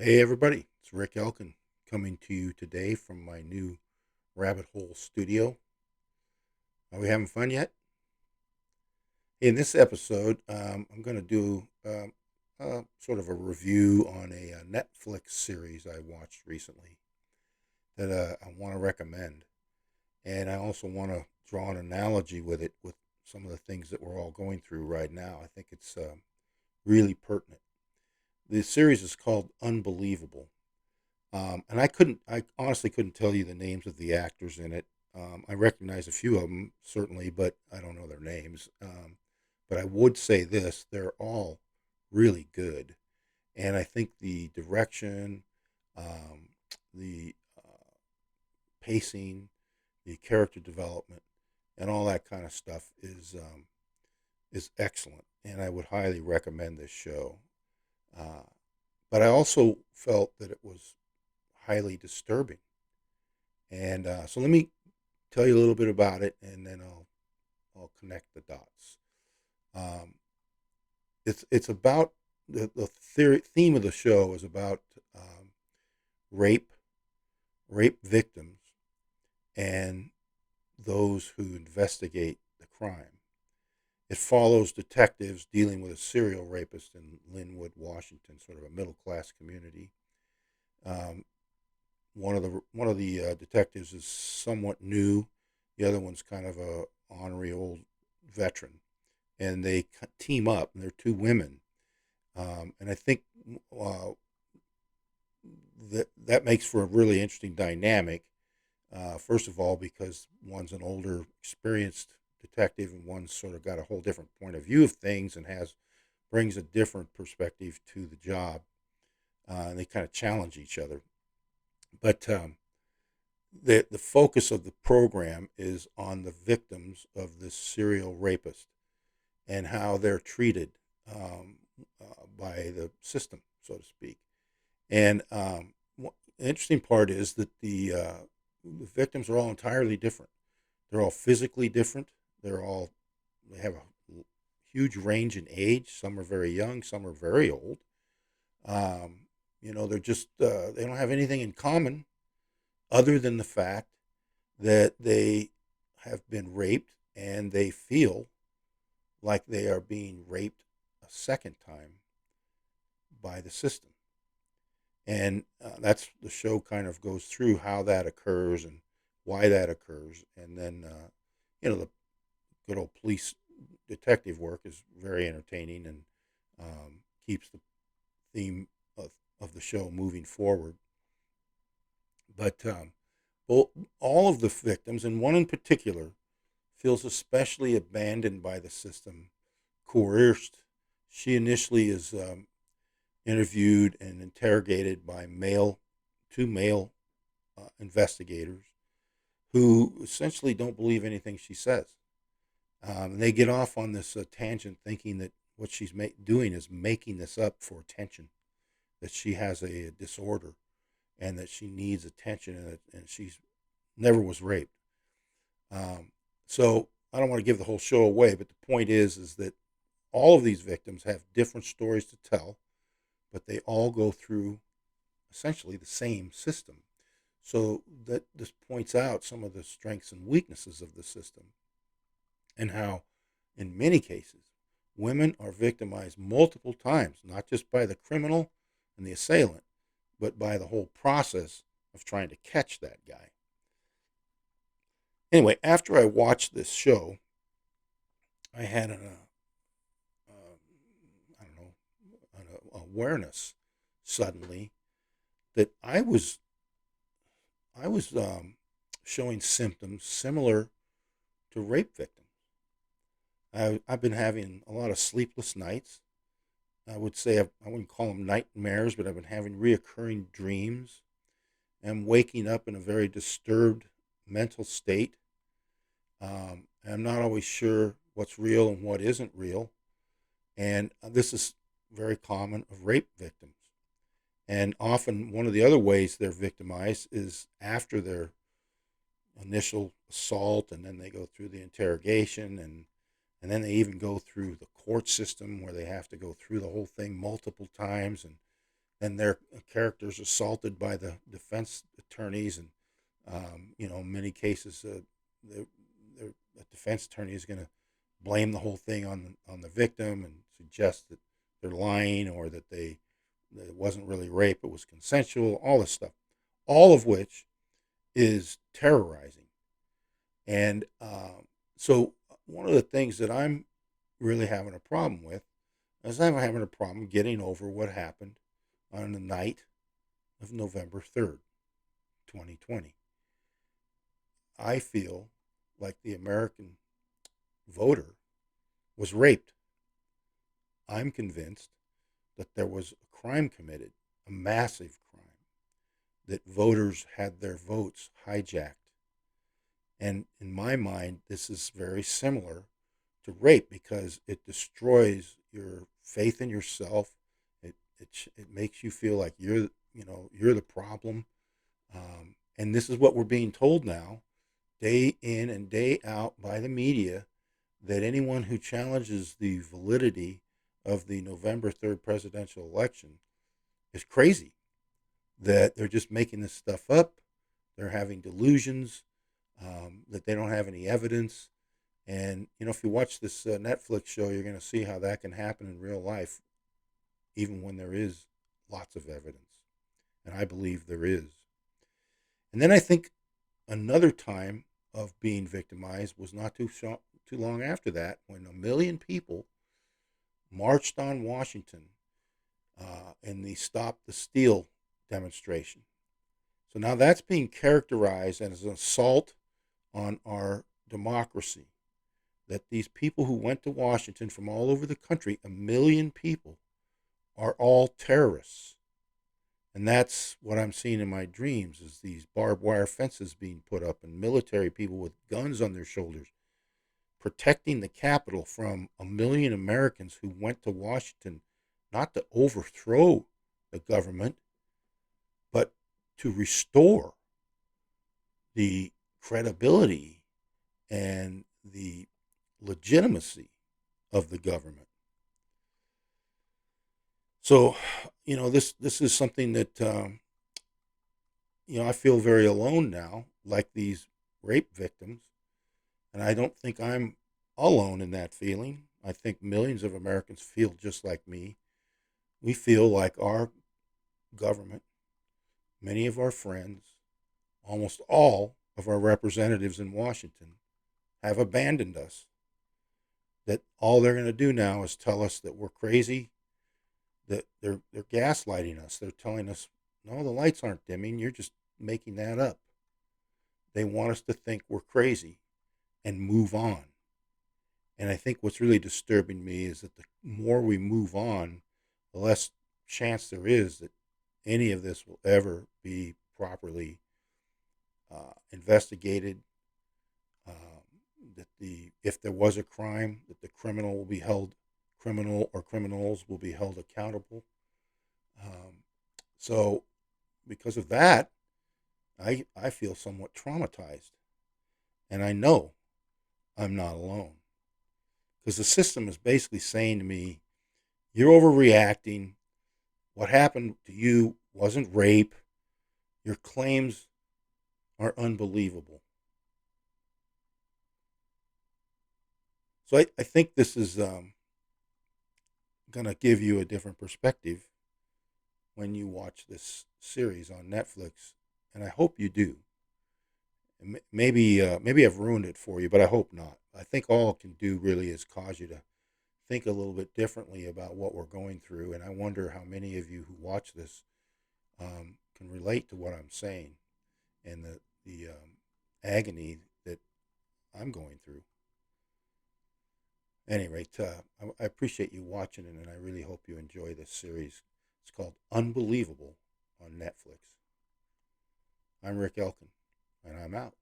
Hey everybody, it's Rick Elkin coming to you today from my new Rabbit Hole studio. Are we having fun yet? In this episode, I'm going to do sort of a review on a Netflix series I watched recently that I want to recommend. And I also want to draw an analogy with it with some of the things that we're all going through right now. I think it's really pertinent. The series is called Unbelievable. And I honestly couldn't tell you the names of the actors in it. I recognize a few of them, certainly, but I don't know their names. But I would say this: they're all really good. And I think the direction, um, the pacing, the character development, and all that kind of stuff is excellent. And I would highly recommend this show. Uh, but I also felt that it was highly disturbing. And so let me tell you a little bit about it, and then I'll connect the dots. Um, it's about the theme of the show is about rape, rape victims, and those who investigate the crime. It follows detectives dealing with a serial rapist in Linwood, Washington, sort of a middle class community. Um, one of the detectives is somewhat new. The other one's kind of a ornery old veteran, and they team up. And they're two women, and I think uh, that makes for a really interesting dynamic. First of all, because one's an older, experienced detective, and one's sort of got a whole different point of view of things and has brings a different perspective to the job. And they kind of challenge each other. But the focus of the program is on the victims of this serial rapist and how they're treated by the system, so to speak. And the interesting part is that the victims are all entirely different. They're all physically different. They have a huge range in age. Some are very young. Some are very old. Um, they're just they don't have anything in common other than the fact that they have been raped and they feel like they are being raped a second time by the system. And that's the show kind of goes through how that occurs and why that occurs. And then, the good old police detective work is very entertaining and keeps the theme of the show moving forward. But all of the victims, and one in particular, feels especially abandoned by the system, coerced. She initially is interviewed and interrogated by two male investigators who essentially don't believe anything she says. They get off on this tangent thinking that what she's doing is making this up for attention, that she has a disorder and that she needs attention and she's never was raped. Um, so I don't want to give the whole show away, but the point is that all of these victims have different stories to tell, but they all go through essentially the same system. So that this points out some of the strengths and weaknesses of the system and how, in many cases, women are victimized multiple times, not just by the criminal and the assailant, but by the whole process of trying to catch that guy. Anyway, after I watched this show, I had I don't know, an awareness suddenly that I was showing symptoms similar to rape victims. I've been having a lot of sleepless nights. I would say I wouldn't call them nightmares, but I've been having reoccurring dreams. I'm waking up in a very disturbed mental state. And I'm not always sure what's real and what isn't real. And this is very common of rape victims. And often one of the other ways they're victimized is after their initial assault, and then they go through the interrogation, and then they even go through the court system where they have to go through the whole thing multiple times, and and their characters assaulted by the defense attorneys, and in many cases, the, the defense attorney is going to blame the whole thing on the victim and suggest that they're lying, or that it wasn't really rape, it was consensual, all this stuff, all of which is terrorizing. And so one of the things that I'm really having a problem with is I'm having a problem getting over what happened on the night of November 3rd, 2020. I feel like the American voter was raped. I'm convinced that there was a crime committed, a massive crime, that voters had their votes hijacked. And in my mind, this is very similar to rape because it destroys your faith in yourself. It makes you feel like you're the problem. And this is what we're being told now, day in and day out by the media, that anyone who challenges the validity of the November 3rd presidential election is crazy, that they're just making this stuff up, they're having delusions, that they don't have any evidence. And, if you watch this Netflix show, you're going to see how that can happen in real life, even when there is lots of evidence. And I believe there is. And then I think another time of being victimized was not too long after that, when 1 million people marched on Washington in the Stop the Steal demonstration. So now that's being characterized as an assault on our democracy. That these people who went to Washington from all over the country, 1 million people, are all terrorists. And that's what I'm seeing in my dreams, is these barbed wire fences being put up and military people with guns on their shoulders protecting the Capitol from 1 million Americans who went to Washington not to overthrow the government, but to restore the credibility and the legitimacy of the government. So, this is something that I feel very alone now, like these rape victims, and I don't think I'm alone in that feeling. I think millions of Americans feel just like me. We feel like our government, many of our friends, almost all of our representatives in Washington have abandoned us. That all they're going to do now is tell us that we're crazy, that they're gaslighting us. They're telling us, no, the lights aren't dimming. You're just making that up. They want us to think we're crazy and move on. And I think what's really disturbing me is that the more we move on, the less chance there is that any of this will ever be properly investigated. That if there was a crime, that the criminal or criminals will be held accountable. So, because of that, I feel somewhat traumatized, and I know I'm not alone, because the system is basically saying to me, "You're overreacting. What happened to you wasn't rape. Your claims are unbelievable." So I think this is going to give you a different perspective when you watch this series on Netflix, and I hope you do. Maybe I've ruined it for you, but I hope not. I think all it can do really is cause you to think a little bit differently about what we're going through, and I wonder how many of you who watch this can relate to what I'm saying and the agony that I'm going through. At any rate, I appreciate you watching it, and I really hope you enjoy this series. It's called Unbelievable on Netflix. I'm Rick Elkin, and I'm out.